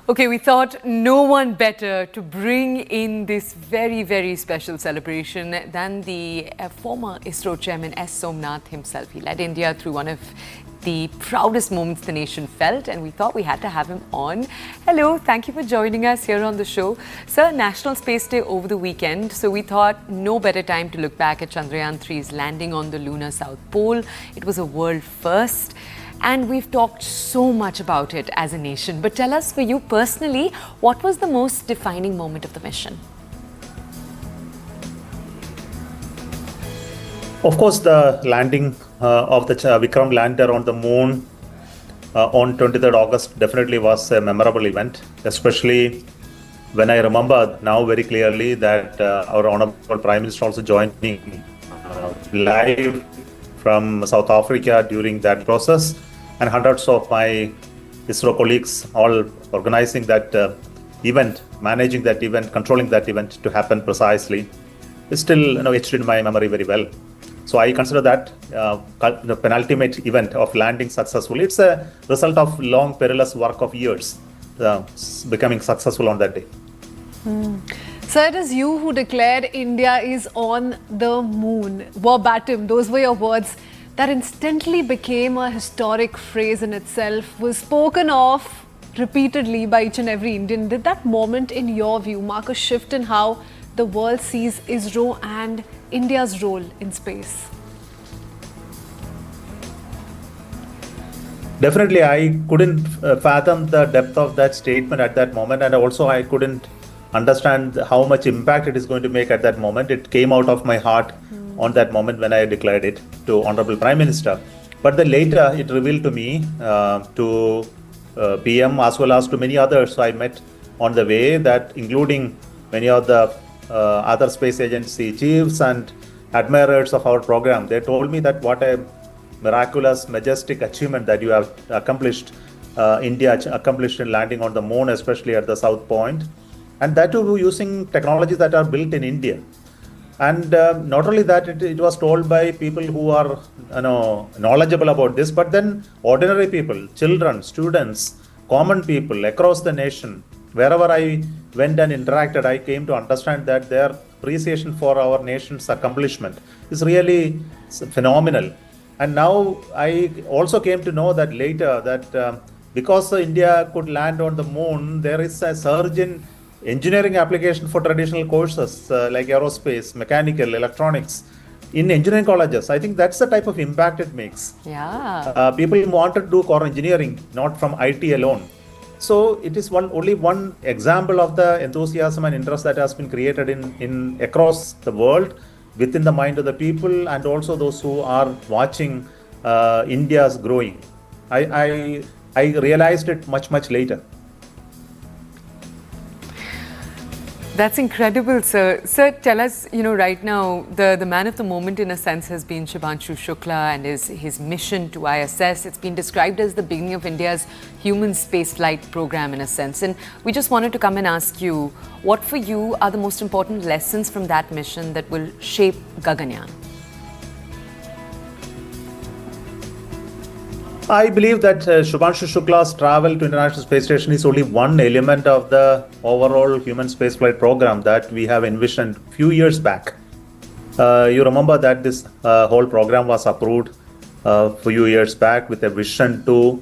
Okay, we thought no one better to bring in this very, very special celebration than the former ISRO chairman S. Somanath himself. He led India through one of the proudest moments the nation felt, and we thought we had to have him on. Hello, thank you for joining us here on the show. Sir, National Space Day over the weekend, so we thought no better time to look back at Chandrayaan-3's landing on the lunar South Pole. It was a world first. And we've talked so much about it as a nation. But tell us, for you personally, what was the most defining moment of the mission? Of course, the landing of the Vikram lander on the moon on 23rd August definitely was a memorable event, especially when I remember now very clearly that our Honorable Prime Minister also joined me live from South Africa during that process, and hundreds of my ISRO colleagues all organizing that event, managing that event, controlling that event to happen precisely. It's still etched in my memory very well. So I consider that the penultimate event of landing successfully. It's a result of long, perilous work of years, becoming successful on that day. So it is you who declared India is on the moon. Verbatim, those were your words. That instantly became a historic phrase in itself, was spoken of repeatedly by each and every Indian. Did that moment, in your view, mark a shift in how the world sees ISRO and India's role in space? Definitely, I couldn't fathom the depth of that statement at that moment, and also I couldn't understand how much impact it is going to make at that moment. It came out of my heart on that moment when I declared it to Honorable Prime Minister. But then later it revealed to me, to PM as well as to many others I met on the way, that including many of the other space agency chiefs and admirers of our program, they told me that what a miraculous, majestic achievement that you have accomplished, India accomplished in landing on the moon, especially at the South Point. And that too using technologies that are built in India. And not only that, it was told by people who are knowledgeable about this, but then ordinary people, children, students, common people across the nation. Wherever I went and interacted, I came to understand that their appreciation for our nation's accomplishment is really phenomenal. And now I also came to know that later that because India could land on the moon, there is a surge in engineering application for traditional courses like aerospace, mechanical, electronics in engineering colleges. I think that's the type of impact it makes. Yeah. People want to do core engineering, not from IT alone. So it is only one example of the enthusiasm and interest that has been created in across the world, within the mind of the people, and also those who are watching India's growing. I realized it much later. That's incredible, sir. Sir, tell us, right now, the man of the moment, in a sense, has been Shubhanshu Shukla and his mission to ISS. It's been described as the beginning of India's human spaceflight program, in a sense. And we just wanted to come and ask you, what for you are the most important lessons from that mission that will shape Gaganyaan? I believe that Shubhanshu Shukla's travel to International Space Station is only one element of the overall human spaceflight program that we have envisioned a few years back. You remember that this whole program was approved a few years back with a vision to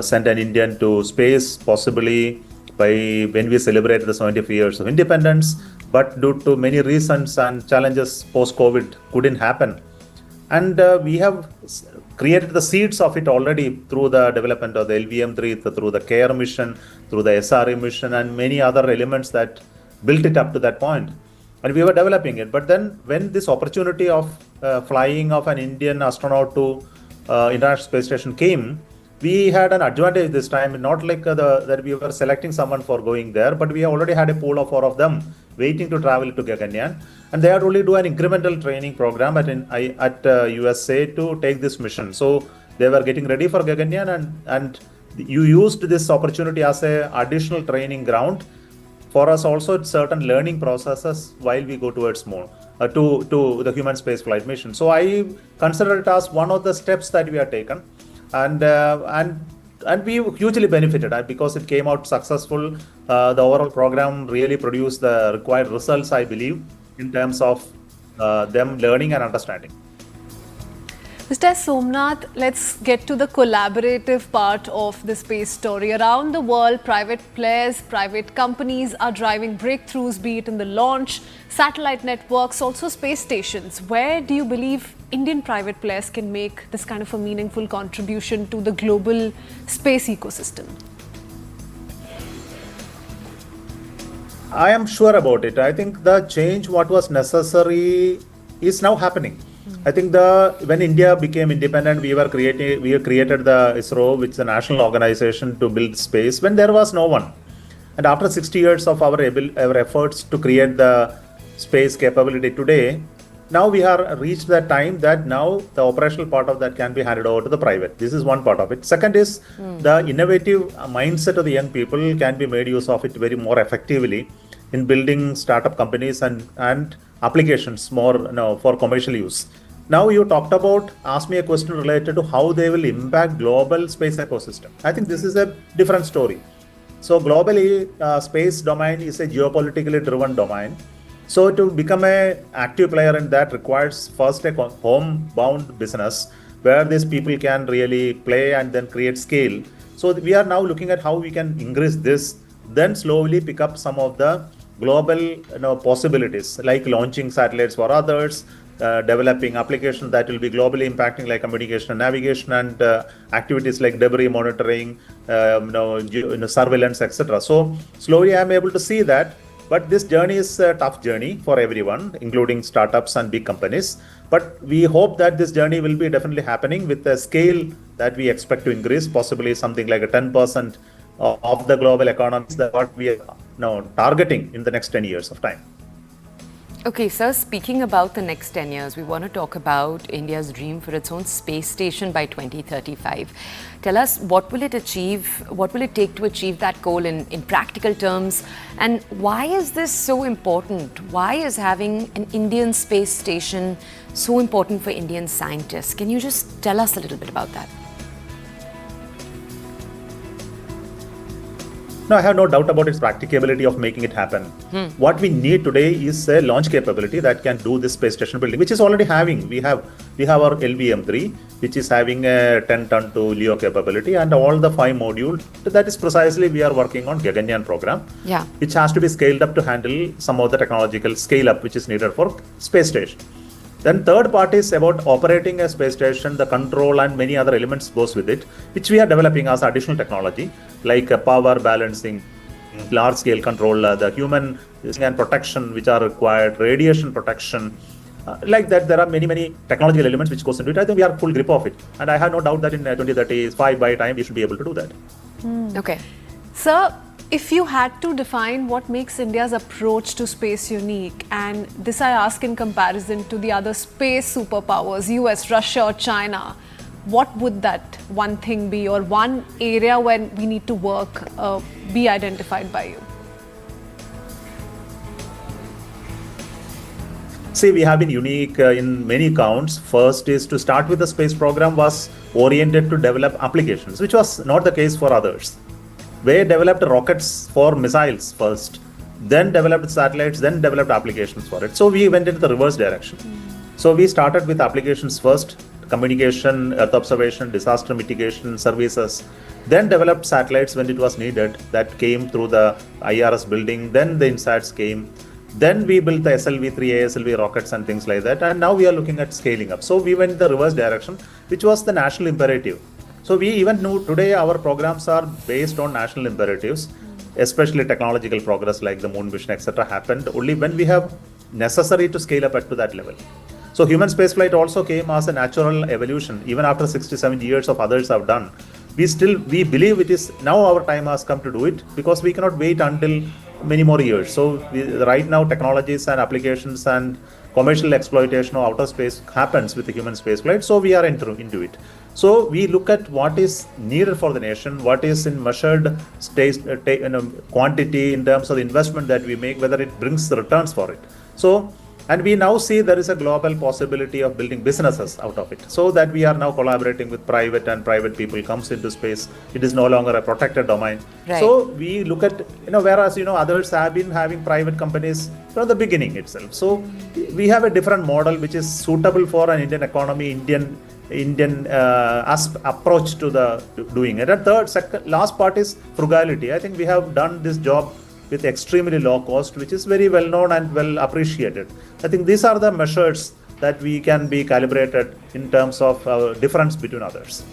send an Indian to space, possibly by when we celebrated the 75 years of independence. But due to many reasons and challenges post-COVID, couldn't happen. And we have created the seeds of it already through the development of the LVM-3, through the CARE mission, through the SRE mission, and many other elements that built it up to that point. And we were developing it. But then when this opportunity of flying of an Indian astronaut to International Space Station came, we had an advantage this time, not like that we were selecting someone for going there, but we already had a pool of 4 of them waiting to travel to Gaganyaan. And they had only do an incremental training program at USA to take this mission. So they were getting ready for Gaganyaan, and you used this opportunity as a additional training ground for us also certain learning processes while we go towards moon, to the human space flight mission. So I consider it as one of the steps that we have taken. And and we hugely benefited because it came out successful. The overall program really produced the required results, I believe, in terms of them learning and understanding. Mr. Somanath, let's get to the collaborative part of the space story. Around the world, private players, private companies are driving breakthroughs, be it in the launch, satellite networks, also space stations. Where do you believe Indian private players can make this kind of a meaningful contribution to the global space ecosystem? I am sure about it. I think the change what was necessary is now happening. I think when India became independent, we created the ISRO, which is a national organization to build space when there was no one. And after 60 years of our efforts to create the space capability today, now we have reached that time that now the operational part of that can be handed over to the private. This is one part of it. Second is the innovative mindset of the young people can be made use of it very more effectively in building startup companies and applications more for commercial use. Now you asked me a question related to how they will impact global space ecosystem. I think this is a different story. So globally, space domain is a geopolitically driven domain. So to become an active player in that requires first a homebound business where these people can really play and then create scale. So we are now looking at how we can increase this, then slowly pick up some of the global possibilities like launching satellites for others, developing applications that will be globally impacting like communication and navigation and activities like debris monitoring, surveillance, etc. So slowly I am able to see that. But this journey is a tough journey for everyone, including startups and big companies. But we hope that this journey will be definitely happening with a scale that we expect to increase, possibly something like a 10% of the global economy is what we are targeting in the next 10 years of time. Okay, sir, speaking about the next 10 years, we want to talk about India's dream for its own space station by 2035. Tell us, what will it take to achieve that goal in practical terms? And why is this so important? Why is having an Indian space station so important for Indian scientists? Can you just tell us a little bit about that? No, I have no doubt about its practicability of making it happen. What we need today is a launch capability that can do this space station building, which is already having. We have our LVM-3, which is having a 10-ton to LEO capability and all the 5 modules. That is precisely we are working on Gaganyaan program, which has to be scaled up to handle some of the technological scale up which is needed for space station. Then third part is about operating a space station, the control and many other elements goes with it, which we are developing as additional technology, like power balancing, large scale control, the human and protection which are required, radiation protection, like that. There are many technological elements which goes into it. I think we are full grip of it. And I have no doubt that in 2035 by time we should be able to do that. Okay. Sir, if you had to define what makes India's approach to space unique, and this I ask in comparison to the other space superpowers, US, Russia or China, what would that one thing be, or one area where we need to work be identified by you? See, we have been unique in many counts. First is to start with the space program was oriented to develop applications, which was not the case for others. They developed rockets for missiles first, then developed satellites, then developed applications for it. So we went into the reverse direction. So we started with applications first, communication, earth observation, disaster mitigation services, then developed satellites when it was needed. That came through the IRS building, then the INSATs came. Then we built the SLV-3, ASLV rockets and things like that. And now we are looking at scaling up. So we went in the reverse direction, which was the national imperative. So we even know today our programs are based on national imperatives, especially technological progress like the moon mission, etc. happened only when we have necessary to scale up to that level. So human spaceflight also came as a natural evolution. Even after 60-70 years of others have done, we believe it is now our time has come to do it, because we cannot wait until many more years. So right now technologies and applications and commercial exploitation of outer space happens with the human spaceflight. So we are into it. So we look at what is needed for the nation, what is in measured quantity in terms of the investment that we make, whether it brings the returns for it. So And we now see there is a global possibility of building businesses out of it. So that we are now collaborating with private, and private people comes into space. It is no longer a protected domain. Right. So we look at, whereas, others have been having private companies from the beginning itself. So we have a different model which is suitable for an Indian economy, Indian approach to the doing it. And last part is frugality. I think we have done this job with extremely low cost, which is very well known and well appreciated. I think these are the measures that we can be calibrated in terms of difference between others.